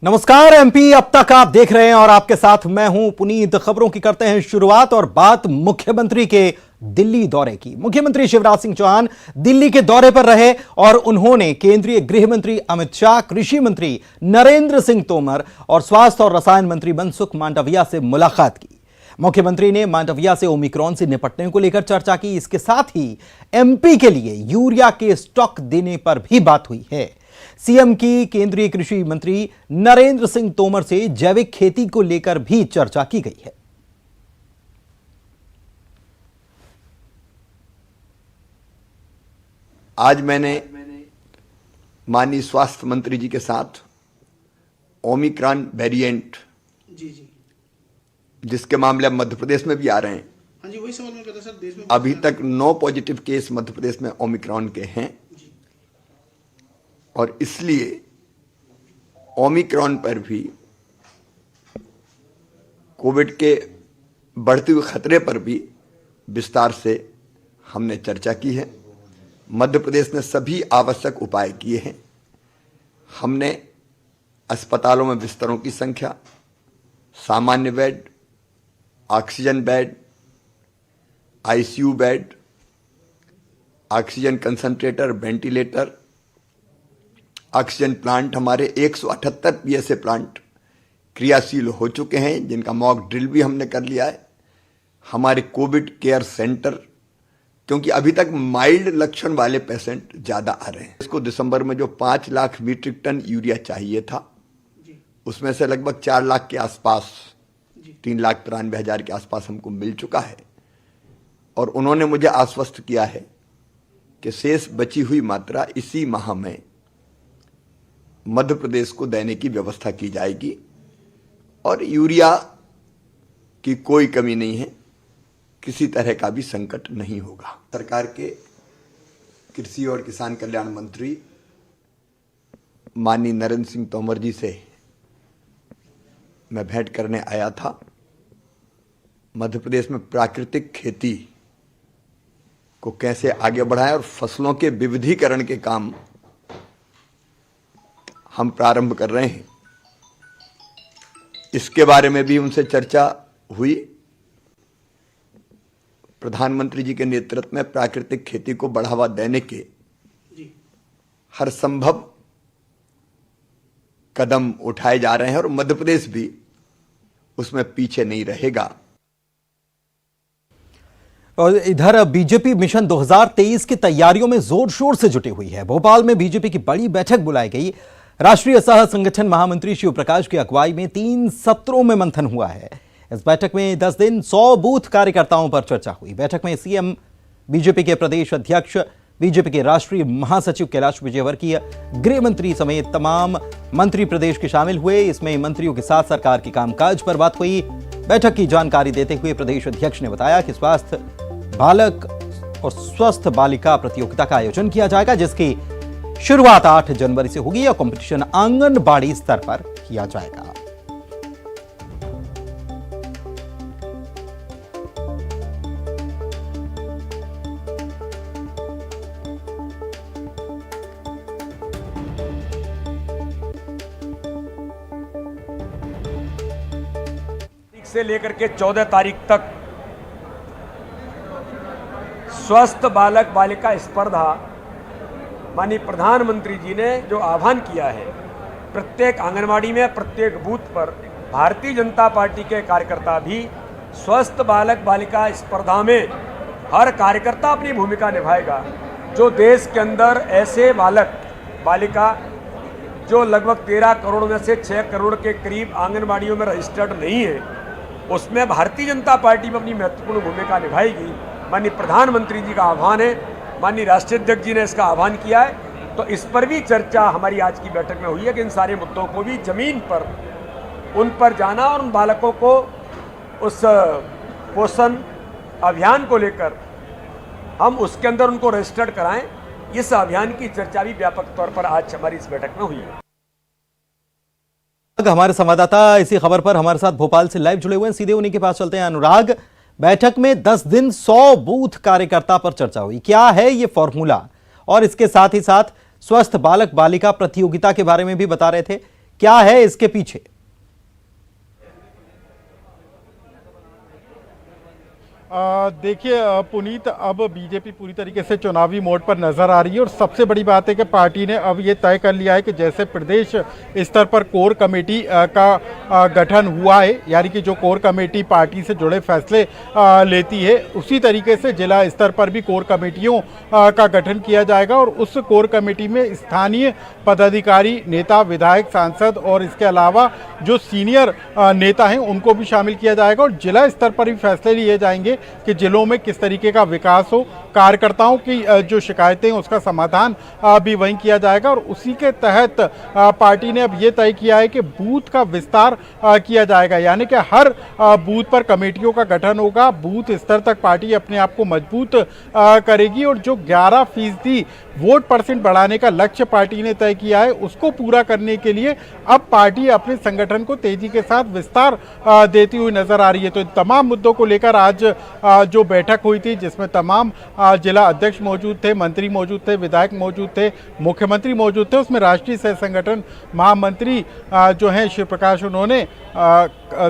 नमस्कार एमपी अब तक आप देख रहे हैं और आपके साथ मैं हूं पुनीत। खबरों की करते हैं शुरुआत और बात मुख्यमंत्री के दिल्ली दौरे की। मुख्यमंत्री शिवराज सिंह चौहान दिल्ली के दौरे पर रहे और उन्होंने केंद्रीय गृह मंत्री अमित शाह, कृषि मंत्री नरेंद्र सिंह तोमर और स्वास्थ्य और रसायन मंत्री मनसुख मांडविया से मुलाकात की। मुख्यमंत्री ने मांडविया से ओमिक्रॉन से निपटने को लेकर चर्चा की। इसके साथ ही एमपी के लिए यूरिया के स्टॉक देने पर भी बात हुई है। सीएम की केंद्रीय कृषि मंत्री नरेंद्र सिंह तोमर से जैविक खेती को लेकर भी चर्चा की गई है। आज मैंने माननीय स्वास्थ्य मंत्री जी के साथ ओमिक्रॉन वेरिएंट जिसके मामले अब मध्य प्रदेश में भी आ रहे हैं। हाँ जी, वही सवाल मैं करता सर। देश में अभी तक 9 पॉजिटिव केस मध्य प्रदेश में ओमिक्रॉन के हैं और इसलिए ओमिक्रॉन पर भी कोविड के बढ़ते हुए खतरे पर भी विस्तार से हमने चर्चा की है। मध्य प्रदेश ने सभी आवश्यक उपाय किए हैं। हमने अस्पतालों में बिस्तरों की संख्या, सामान्य bed, oxygen bed, ICU bed, oxygen concentrator, ventilator, oxygen plant, हमारे 178 पीएसए प्लांट क्रियाशील हो चुके हैं, जिनका मॉक ड्रिल भी हमने कर लिया है। हमारे कोविड केयर सेंटर, क्योंकि अभी तक माइल्ड लक्षण वाले पेशेंट ज्यादा आ रहे हैं। इसको दिसंबर में जो 5 लाख मीट्रिक टन यूरिया चाहिए था, उसमें से लगभग 4 लाख के आसपास, 3,93,000 के आसपास हमको मिल चुका है। और उन्होंने मुझे आश्वस्त किया है कि शेष बची हुई मात्रा इसी माह में मध्य प्रदेश को देने की व्यवस्था की जाएगी और यूरिया की कोई कमी नहीं है, किसी तरह का भी संकट नहीं होगा। सरकार के कृषि और किसान कल्याण मंत्री माननीय नरेंद्र सिंह तोमर जी से मैं भेंट करने आया था। मध्य प्रदेश में प्राकृतिक खेती को कैसे आगे बढ़ाएं और फसलों के विविधीकरण के काम हम प्रारंभ कर रहे हैं, इसके बारे में भी उनसे चर्चा हुई। प्रधानमंत्री जी के नेतृत्व में प्राकृतिक खेती को बढ़ावा देने के हर संभव कदम उठाए जा रहे हैं और मध्य प्रदेश भी उसमें पीछे नहीं रहेगा। और इधर बीजेपी मिशन 2023 की तैयारियों में जोर शोर से जुटी हुई है। भोपाल में बीजेपी की बड़ी बैठक बुलाई गई। राष्ट्रीय सह संगठन महामंत्री शिव प्रकाश की अगुवाई में 3 सत्रों में मंथन हुआ है। इस बैठक में 10 दिन 100 बूथ कार्यकर्ताओं पर चर्चा हुई। बैठक में सीएम, बीजेपी के प्रदेश अध्यक्ष, बीजेपी के राष्ट्रीय महासचिव कैलाश विजयवर्गीय, गृह मंत्री समेत तमाम मंत्री प्रदेश के शामिल हुए। इसमें मंत्रियों के साथ सरकार के कामकाज पर बात हुई। बैठक की जानकारी देते हुए प्रदेश अध्यक्ष ने बताया कि स्वास्थ्य बालक और स्वस्थ बालिका प्रतियोगिता का आयोजन किया जाएगा, जिसकी शुरुआत 8 जनवरी से होगी और कंपटीशन आंगनबाड़ी स्तर पर किया जाएगा। से लेकर के 14 तारीख तक स्वस्थ बालक बालिका स्पर्धा माननीय प्रधानमंत्री जी ने जो आह्वान किया है, प्रत्येक आंगनवाड़ी में, प्रत्येक बूथ पर भारतीय जनता पार्टी के कार्यकर्ता भी स्वस्थ बालक बालिका स्पर्धा में हर कार्यकर्ता अपनी भूमिका निभाएगा। जो देश के अंदर ऐसे बालक बालिका जो लगभग 13 करोड़ में से 6 करोड़ के करीब आंगनवाड़ियों में रजिस्टर्ड नहीं है, उसमें भारतीय जनता पार्टी में अपनी महत्वपूर्ण भूमिका निभाएगी। माननीय प्रधानमंत्री जी का आह्वान है, माननीय राष्ट्रीय अध्यक्ष जी ने इसका आह्वान किया है, तो इस पर भी चर्चा हमारी आज की बैठक में हुई है कि इन सारे मुद्दों को भी जमीन पर उन पर जाना और उन बालकों को उस पोषण अभियान को लेकर हम उसके अंदर उनको रजिस्टर्ड कराएं। इस अभियान की चर्चा भी व्यापक तौर पर आज हमारी इस बैठक में हुई है। हमारे संवाददाता इसी खबर पर हमारे साथ भोपाल से लाइव जुड़े हुए हैं, सीधे उन्हीं के पास चलते हैं। अनुराग, बैठक में 10 दिन 100 बूथ कार्यकर्ता पर चर्चा हुई, क्या है ये फॉर्मूला? और इसके साथ ही साथ स्वस्थ बालक बालिका प्रतियोगिता के बारे में भी बता रहे थे, क्या है इसके पीछे? देखिए पुनीत, अब बीजेपी पूरी तरीके से चुनावी मोड पर नजर आ रही है और सबसे बड़ी बात है कि पार्टी ने अब ये तय कर लिया है कि जैसे प्रदेश स्तर पर कोर कमेटी का गठन हुआ है, यानी कि जो कोर कमेटी पार्टी से जुड़े फैसले लेती है, उसी तरीके से जिला स्तर पर भी कोर कमेटियों का गठन किया जाएगा और उस कोर कमेटी में स्थानीय पदाधिकारी, नेता, विधायक, सांसद और इसके अलावा जो सीनियर नेता हैं उनको भी शामिल किया जाएगा और जिला स्तर पर भी फैसले लिए जाएंगे कि जिलों में किस तरीके का विकास हो, कार्यकर्ताओं की जो शिकायतें हैं उसका समाधान भी वहीं किया जाएगा और उसी के तहत पार्टी ने अब ये तय किया है कि बूथ का विस्तार किया जाएगा, यानी कि हर बूथ पर कमेटियों का गठन होगा। बूथ स्तर तक पार्टी अपने आप को मजबूत करेगी और जो 11% वोट परसेंट बढ़ाने का लक्ष्य पार्टी ने तय किया है उसको पूरा करने के लिए अब पार्टी अपने संगठन को तेजी के साथ विस्तार देती हुई नजर आ रही है। तो इन तमाम मुद्दों को लेकर आज जो बैठक हुई थी, जिसमें तमाम जिला अध्यक्ष मौजूद थे, मंत्री मौजूद थे, विधायक मौजूद थे, मुख्यमंत्री मौजूद थे, उसमें राष्ट्रीय सह संगठन महामंत्री जो हैं शिव प्रकाश, उन्होंने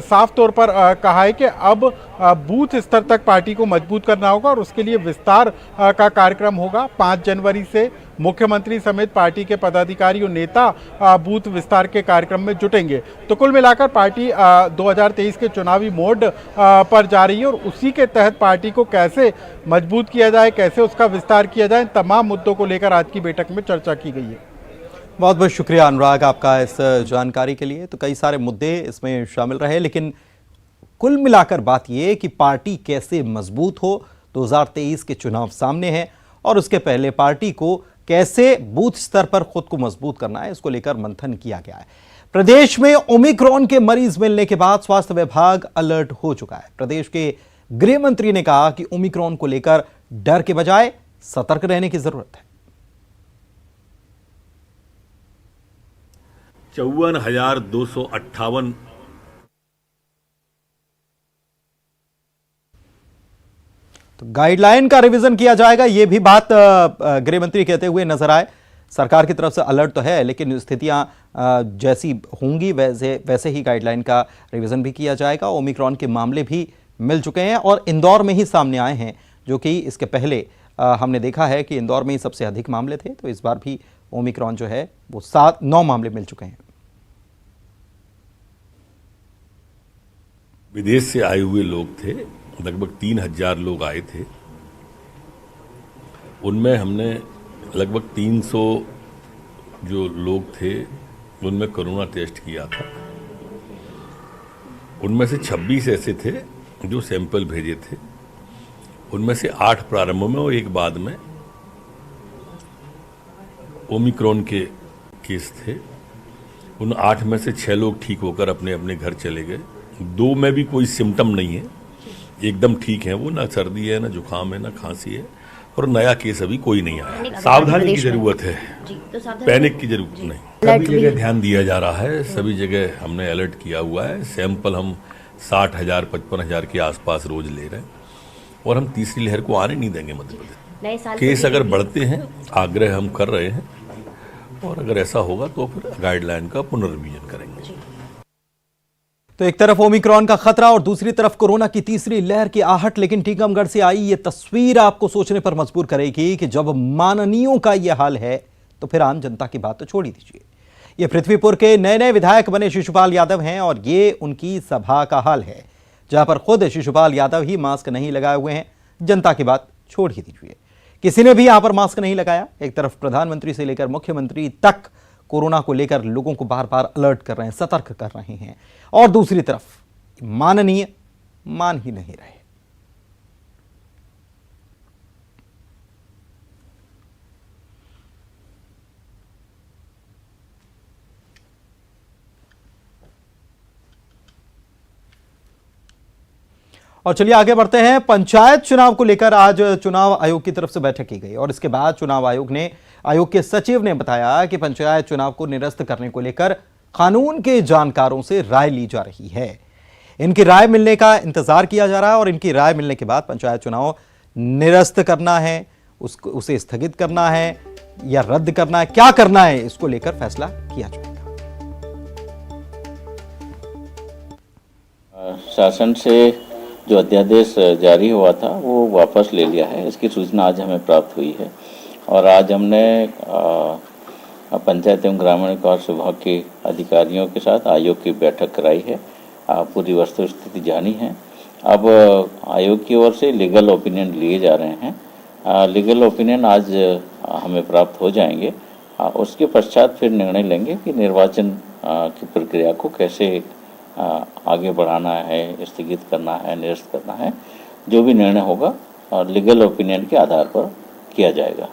साफ तौर पर कहा है कि अब बूथ स्तर तक पार्टी को मजबूत करना होगा और उसके लिए विस्तार का कार्यक्रम होगा। 5 जनवरी से मुख्यमंत्री समेत पार्टी के पदाधिकारी और नेता बूथ विस्तार के कार्यक्रम में जुटेंगे। तो कुल मिलाकर पार्टी 2023 के चुनावी मोड पर जा रही है और उसी के तहत पार्टी को कैसे मजबूत किया जाए, कैसे उसका विस्तार किया जाए, तमाम मुद्दों को लेकर आज की बैठक में चर्चा की गई है। बहुत बहुत शुक्रिया अनुराग आपका इस जानकारी के लिए। तो कई सारे मुद्दे इसमें शामिल रहे, लेकिन कुल मिलाकर बात यह कि पार्टी कैसे मजबूत हो, 2023 के चुनाव सामने हैं और उसके पहले पार्टी को कैसे बूथ स्तर पर खुद को मजबूत करना है, इसको लेकर मंथन किया गया है। प्रदेश में ओमिक्रॉन के मरीज मिलने के बाद स्वास्थ्य विभाग अलर्ट हो चुका है। प्रदेश के गृह मंत्री ने कहा कि ओमिक्रॉन को लेकर डर के बजाय सतर्क रहने की जरूरत है। 54,258 तो गाइडलाइन का रिवीजन किया जाएगा, यह भी बात गृह मंत्री कहते हुए नजर आए। सरकार की तरफ से अलर्ट तो है, लेकिन स्थितियां जैसी होंगी वैसे ही गाइडलाइन का रिवीजन भी किया जाएगा। ओमिक्रॉन के मामले भी मिल चुके हैं और इंदौर में ही सामने आए हैं, जो कि इसके पहले हमने देखा है कि इंदौर में ही सबसे अधिक मामले थे। तो इस बार भी ओमिक्रॉन जो है वो 9 मामले मिल चुके हैं। विदेश से आए हुए लोग थे, लगभग 3,000 लोग आए थे। उनमें हमने लगभग 300 जो लोग थे उनमें कोरोना टेस्ट किया था। उनमें से 26 ऐसे थे जो सैंपल भेजे थे। उनमें से 8 प्रारंभ में और 1 बाद में ओमिक्रॉन के केस थे। उन 8 में से 6 लोग ठीक होकर अपने अपने घर चले गए। 2 में भी कोई सिम्टम नहीं है, एकदम ठीक है वो, ना सर्दी है, ना जुकाम है, ना खांसी है और नया केस अभी कोई नहीं आया। सावधानी की जरूरत है, पैनिक की जरूरत नहीं। सभी जगह ध्यान दिया जा रहा है, सभी जगह हमने अलर्ट किया हुआ है। सैंपल हम 60,000 55,000 के आसपास रोज ले रहे हैं और हम तीसरी लहर को आने नहीं देंगे मध्य प्रदेश। केस अगर बढ़ते हैं, आग्रह हम कर रहे हैं और अगर ऐसा होगा तो फिर गाइडलाइन का पुनर्विजन करेंगे। तो एक तरफ ओमिक्रॉन का खतरा और दूसरी तरफ कोरोना की तीसरी लहर की आहट, लेकिन टीकमगढ़ से आई ये तस्वीर आपको सोचने पर मजबूर करेगी कि जब माननीयों का यह हाल है तो फिर आम जनता की बात तो छोड़ ही दीजिए। ये पृथ्वीपुर के नए विधायक बने शिशुपाल यादव हैं और ये उनकी सभा का हाल है, जहां पर खुद शिशुपाल यादव ही मास्क नहीं लगाए हुए हैं। जनता की बात छोड़ ही दीजिए, किसी ने भी यहां पर मास्क नहीं लगाया। एक तरफ प्रधानमंत्री से लेकर मुख्यमंत्री तक कोरोना को लेकर लोगों को बार बार अलर्ट कर रहे हैं, सतर्क कर रहे हैं, और दूसरी तरफ माननीय मान ही नहीं रहे। और चलिए आगे बढ़ते हैं। पंचायत चुनाव को लेकर आज चुनाव आयोग की तरफ से बैठक की गई और इसके बाद चुनाव आयोग के सचिव ने बताया कि पंचायत चुनाव को निरस्त करने को लेकर कानून के जानकारों से राय ली जा रही है। इनकी राय मिलने का इंतजार किया जा रहा है और इनकी राय मिलने के बाद पंचायत चुनाव निरस्त करना है, उसे स्थगित करना है या रद्द करना है, क्या करना है, इसको लेकर फैसला किया जाएगा। शासन से जो अध्यादेश जारी हुआ था वो वापस ले लिया है। इसकी सूचना आज हमें प्राप्त हुई है और आज हमने पंचायत एवं ग्रामीण विकास विभाग के अधिकारियों के साथ आयोग की बैठक कराई है। पूरी वस्तुस्थिति जानी है। अब आयोग की ओर से लीगल ओपिनियन लिए जा रहे हैं। लीगल ओपिनियन आज हमें प्राप्त हो जाएंगे। उसके पश्चात फिर निर्णय लेंगे कि निर्वाचन की प्रक्रिया को कैसे आगे बढ़ाना है, स्थगित करना है, निरस्त करना है। जो भी निर्णय होगा लीगल ओपिनियन के आधार पर किया जाएगा।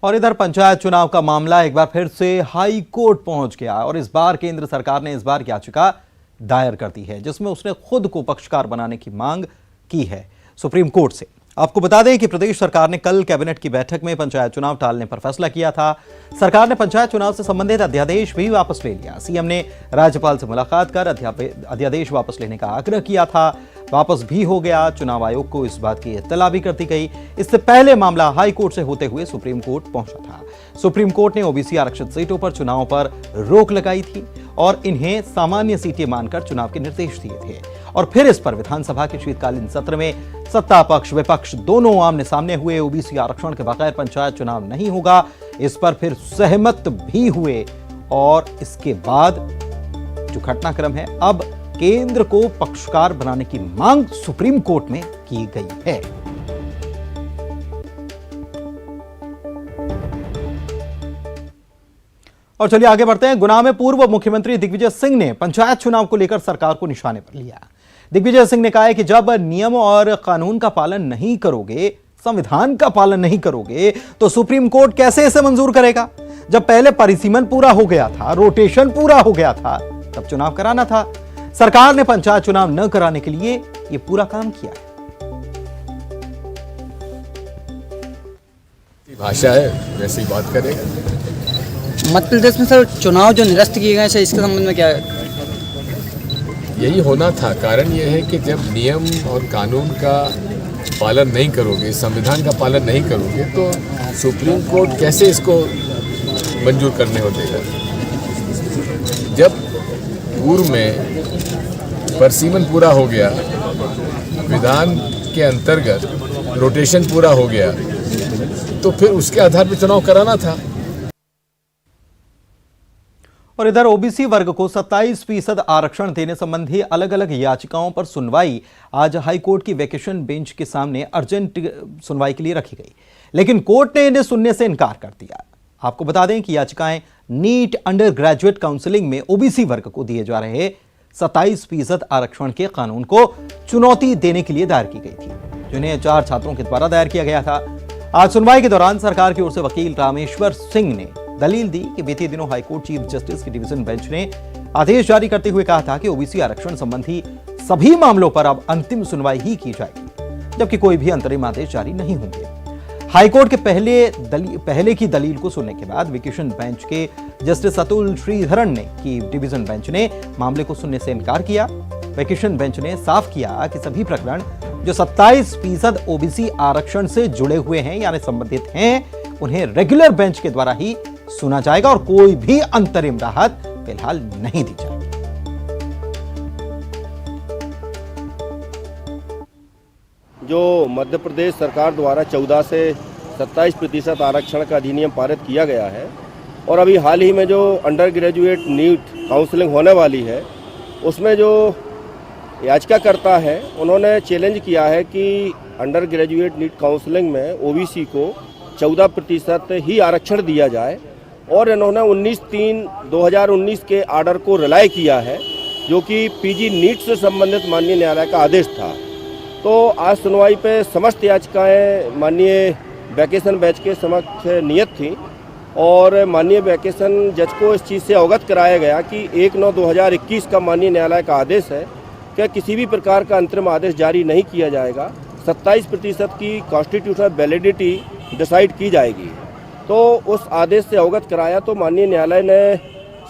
और इधर पंचायत चुनाव का मामला एक बार फिर से हाई कोर्ट पहुंच गया और इस बार केंद्र सरकार ने इस बार याचिका दायर कर दी है जिसमें उसने खुद को पक्षकार बनाने की मांग की है सुप्रीम कोर्ट से। आपको बता दें कि प्रदेश सरकार ने कल कैबिनेट की बैठक में पंचायत चुनाव टालने पर फैसला किया था। सरकार ने पंचायत चुनाव से संबंधित अध्यादेश भी वापस ले लिया। सीएम ने राज्यपाल से मुलाकात कर अध्यादेश वापस लेने का आग्रह किया था। वापस भी हो गया। चुनाव आयोग को इस बात की इत्तला भी कर दी गई। इससे पहले मामला हाई कोर्ट से होते हुए सुप्रीम कोर्ट पहुंचा था। सुप्रीम कोर्ट ने ओबीसी आरक्षित सीटों पर चुनाव पर रोक लगाई थी और इन्हें सामान्य सीटें मानकर चुनाव के निर्देश दिए थे। और फिर इस पर विधानसभा के शीतकालीन सत्र में सत्ता पक्ष विपक्ष दोनों आमने सामने हुए। ओबीसी आरक्षण के बगैर पंचायत चुनाव नहीं होगा, इस पर फिर सहमत भी हुए। और इसके बाद जो घटनाक्रम है, अब केंद्र को पक्षकार बनाने की मांग सुप्रीम कोर्ट में की गई है। और चलिए आगे बढ़ते हैं। गुना में पूर्व मुख्यमंत्री दिग्विजय सिंह ने पंचायत चुनाव को लेकर सरकार को निशाने पर लिया। दिग्विजय सिंह ने कहा है कि जब नियम और कानून का पालन नहीं करोगे, संविधान का पालन नहीं करोगे, तो सुप्रीम कोर्ट कैसे इसे मंजूर करेगा। जब पहले परिसीमन पूरा हो गया था, रोटेशन पूरा हो गया था, तब चुनाव कराना था। सरकार ने पंचायत चुनाव न कराने के लिए यह पूरा काम किया है। भाषा है, वैसे ही बात करेगा। मध्य प्रदेश में सर चुनाव जो निरस्त किए गए हैं, इसके संबंध में क्या है? यही होना था। कारण यह है कि जब नियम और कानून का पालन नहीं करोगे, संविधान का पालन नहीं करोगे, तो सुप्रीम कोर्ट कैसे इसको मंजूर करने हो देगा। जब पूर्व में परिसीमन पूरा हो गया, विधान के अंतर्गत रोटेशन पूरा हो गया, तो फिर उसके आधार पर चुनाव कराना था। और इधर ओबीसी वर्ग को 27% आरक्षण देने संबंधी अलग अलग याचिकाओं पर सुनवाई आज हाईकोर्ट की वेकेशन बेंच के सामने अर्जेंट सुनवाई के लिए रखी गई, लेकिन कोर्ट ने इन्हें सुनने से इनकार कर दिया। आपको बता दें कि याचिकाएं नीट अंडर ग्रेजुएट काउंसलिंग में ओबीसी वर्ग को दिए जा रहे 27% आरक्षण के कानून को चुनौती देने के लिए दायर की गई थी, जिन्हें 4 छात्रों के द्वारा दायर किया गया था। आज सुनवाई के दौरान सरकार की ओर से वकील रामेश्वर सिंह ने दलील दी कि बीते दिनों हाईकोर्ट चीफ जस्टिस की डिवीजन बेंच ने आदेश जारी करते हुए कहा था कि ओबीसी आरक्षण संबंधी सभी मामलों पर अब अंतिम सुनवाई ही की जाएगी, जबकि कोई भी अंतरिम आदेश जारी नहीं होंगे। हाईकोर्ट के पहले की दलील को सुनने के बाद वेकेशन बेंच के जस्टिस अतुल श्रीधरन ने की डिवीजन बेंच ने मामले को सुनने से इनकार किया। वेकेशन बेंच ने साफ किया कि सभी प्रकरण जो 27% ओबीसी आरक्षण से जुड़े हुए हैं यानी संबंधित हैं, उन्हें रेगुलर बेंच के द्वारा ही सुना जाएगा और कोई भी अंतरिम राहत फिलहाल नहीं दी जाएगी। जो मध्य प्रदेश सरकार द्वारा 14 से 27% आरक्षण का अधिनियम पारित किया गया है और अभी हाल ही में जो अंडर ग्रेजुएट नीट काउंसलिंग होने वाली है, उसमें जो याचिकाकर्ता है उन्होंने चैलेंज किया है कि अंडर ग्रेजुएट नीट काउंसलिंग में ओबीसी को 14% ही आरक्षण दिया जाए और इन्होंने 19/3/2019 के आर्डर को रिलाय किया है, जो कि पीजी नीट से संबंधित माननीय न्यायालय का आदेश था। तो आज सुनवाई पे समस्त याचिकाएं माननीय वैकेशन बेंच के समक्ष नियत थी और माननीय वैकेशन जज को इस चीज़ से अवगत कराया गया कि 1/9/2021 का माननीय न्यायालय का आदेश है कि किसी भी प्रकार का अंतरिम आदेश जारी नहीं किया जाएगा। 27% की कॉन्स्टिट्यूशनल वैलिडिटी डिसाइड की जाएगी। तो उस आदेश से अवगत कराया तो माननीय न्यायालय ने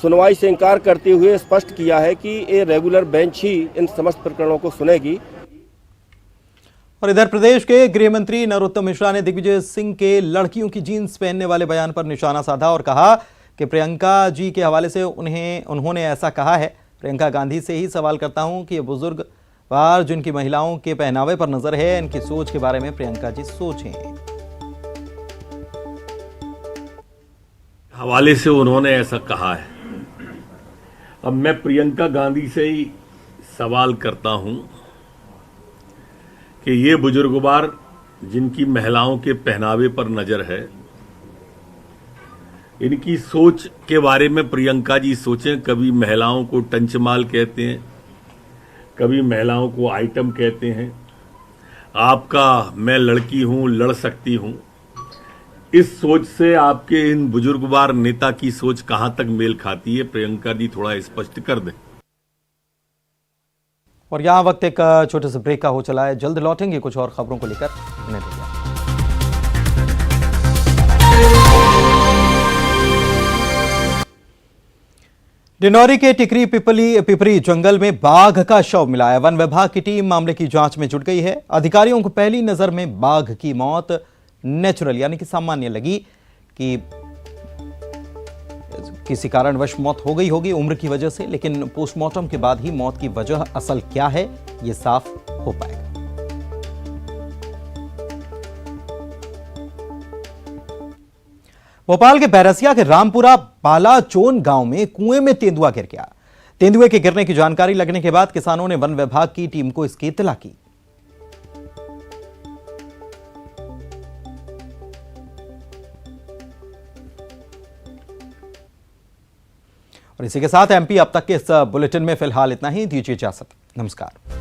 सुनवाई से इनकार करते हुए स्पष्ट किया है कि ये रेगुलर बेंच ही इन समस्त प्रकरणों को सुनेगी। और इधर प्रदेश के गृह मंत्री नरोत्तम मिश्रा ने दिग्विजय सिंह के लड़कियों की जीन्स पहनने वाले बयान पर निशाना साधा और कहा कि प्रियंका जी के हवाले से उन्होंने ऐसा कहा है प्रियंका गांधी से ही सवाल करता हूं कि ये बुजुर्ग बार जिनकी महिलाओं के पहनावे पर नजर है, इनकी सोच के बारे में प्रियंका जी सोचें। हवाले से उन्होंने ऐसा कहा है। अब मैं प्रियंका गांधी से ही सवाल करता हूं कि ये बुजुर्गवार जिनकी महिलाओं के पहनावे पर नजर है, इनकी सोच के बारे में प्रियंका जी सोचें। कभी महिलाओं को टंचमाल कहते हैं, कभी महिलाओं को आइटम कहते हैं। आपका मैं लड़की हूं, लड़ सकती हूं, इस सोच से आपके इन बुजुर्गवार नेता की सोच कहां तक मेल खाती है, प्रियंका जी थोड़ा स्पष्ट कर दें। और यहां वक्त एक छोटे से ब्रेक का हो चला है, जल्द लौटेंगे कुछ और खबरों को लेकर। उन्हें देखिए। डिंडौरी के टिकरी पिपरी जंगल में बाघ का शव मिला है। वन विभाग की टीम मामले की जांच में जुट गई है। अधिकारियों को पहली नजर में बाघ की मौत नेचुरल यानी कि सामान्य लगी कि किसी कारणवश मौत हो गई होगी उम्र की वजह से, लेकिन पोस्टमार्टम के बाद ही मौत की वजह असल क्या है यह साफ हो पाएगा। भोपाल के बैरसिया के रामपुरा बालाचोन गांव में कुएं में तेंदुआ गिर गया। तेंदुए के गिरने की जानकारी लगने के बाद किसानों ने वन विभाग की टीम को इसकी इत्तला की। और इसी के साथ एमपी अब तक के इस बुलेटिन में फिलहाल इतना ही। दीजिए इजाजत। नमस्कार।